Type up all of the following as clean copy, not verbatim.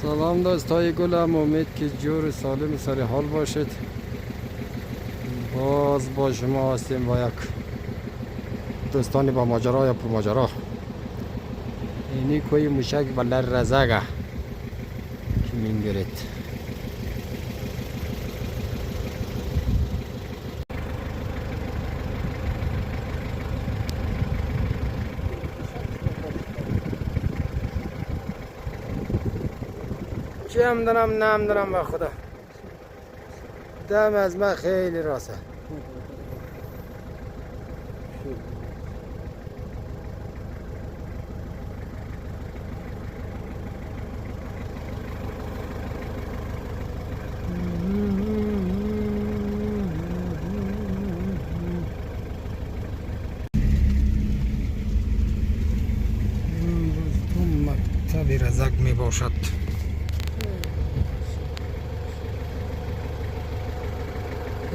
سلام دوستای گلم، امید که جور سالم سر حال باشید. باز با شما هستیم با یک دوستانی با ماجرا یا پر ماجرا. اینی کوی موشک بلر رزاگه که مینگرید. چه هم دارم نم دارم با خدا. دم از من خیلی راسه. مکتب رزق می باشد.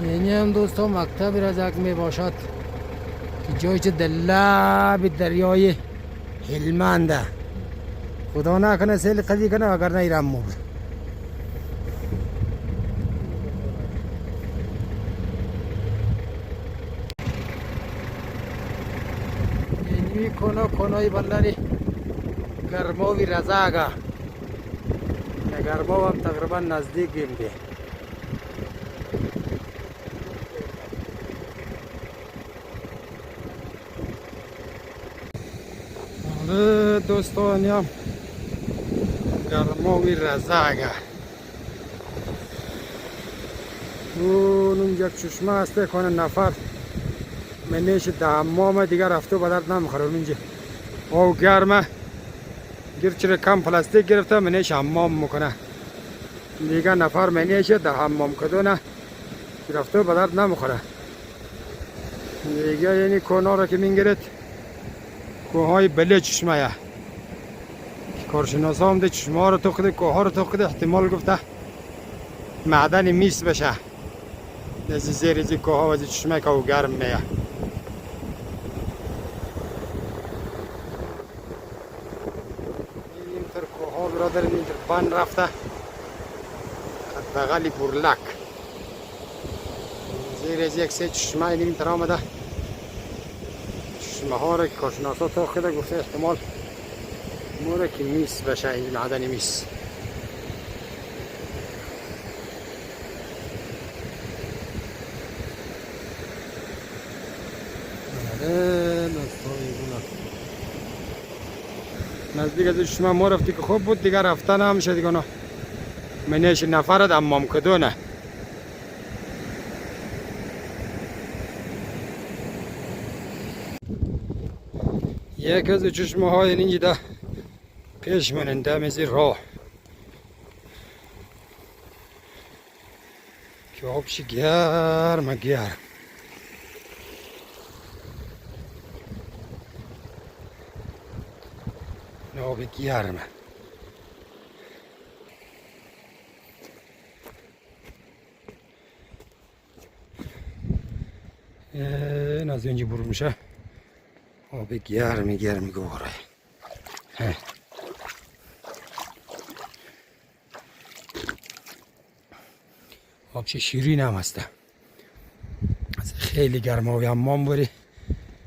یعنی هم دوستان مکتب رزق می باشد که جای چه دلاب دریای هلمنده. خدا نکنه سیل قضی کنه اگر نه ایرم مرد. یعنی کنای بلاری گرماوی رزاگه. گرماو هم تقریبا نزدیکیم ده. دوستان هم گرماوی رزاگه. اون یک چشمه هسته کنه نفر منیش ده حمام دیگر رفته به درد نمیخوره. اونجا او گرمه گرچه کم پلاستیک گرفته منیش حمام میکنه دیگر نفر منیش ده حمام کدونه رفته به درد نمیخوره دیگر. یعنی کونا را که میگیرد کوهای بله چشمه کارشناسا هم ده چشمه ها رو توخده کوها رو توخده احتمال گفته معدن میس بشه نزی زیر ازی کوها و ازی چشمه که او گرم میه. اینتر کوها برادر اینتر بند رفته بغلی برلک زیر از یک سه چشمه اینتر آمده. چشمه ها را که کارشناسا توخده گفته احتمال موره که میس بشه این معدن میس. نزدیک از شما ما رفتی که خوب بود دیگر رفتن هم شد دیگه. منیش نفرد امام کدونه یک از چشمه های اینجا ده پیش منن دمیزی راه که آبش گرم گرم. آب گرمه این از اینجا برو میشه آب گرمی گواره. آب چه شیرین هم هسته. خیلی گرمه و حمام بری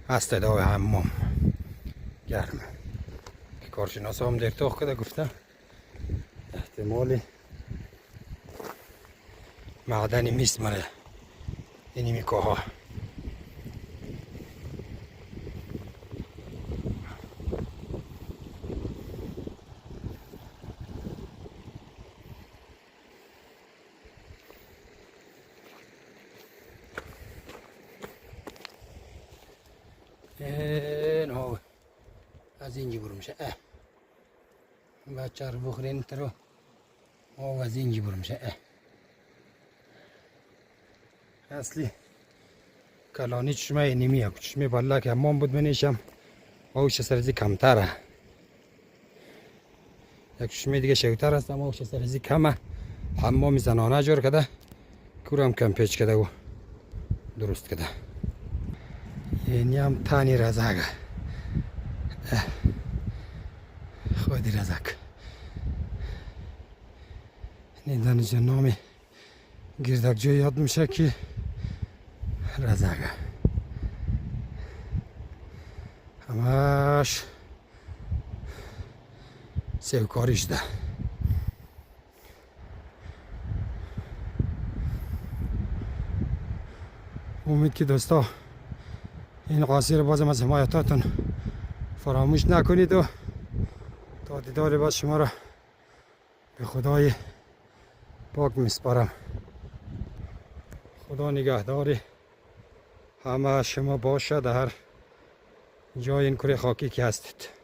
هسته داوی حمام گرمه. کارشناسا هم در توخ کده گفته احتمالی معدن میست مره اینی میکوها. این از اینجا برو میشه بچه رو بخورین ترو از اینجا برو میشه اصلی کلانی چشمه نیمیه چشمه بالا که حمام بود منیشم اوش سرزی کمتره. یک چشمه دیگه شوتر هست اما اوش سرزی کمه. حمام زنانه جور کده کورم کم پیچ کده و درست کده. یعنی هم تانی رزاگه خودی رزاگ این اینجا نام گردکجوی یاد میشه که رزگه همش سیوکاریش ده. امید که دوستا این قاصی رو بازم از حمایتاتون فراموش نکنید و تا دیدار باز شما را به خدای پاک میسپارم. خدا نگهدار همه شما باشه در هر جای این کره خاکی که هستید.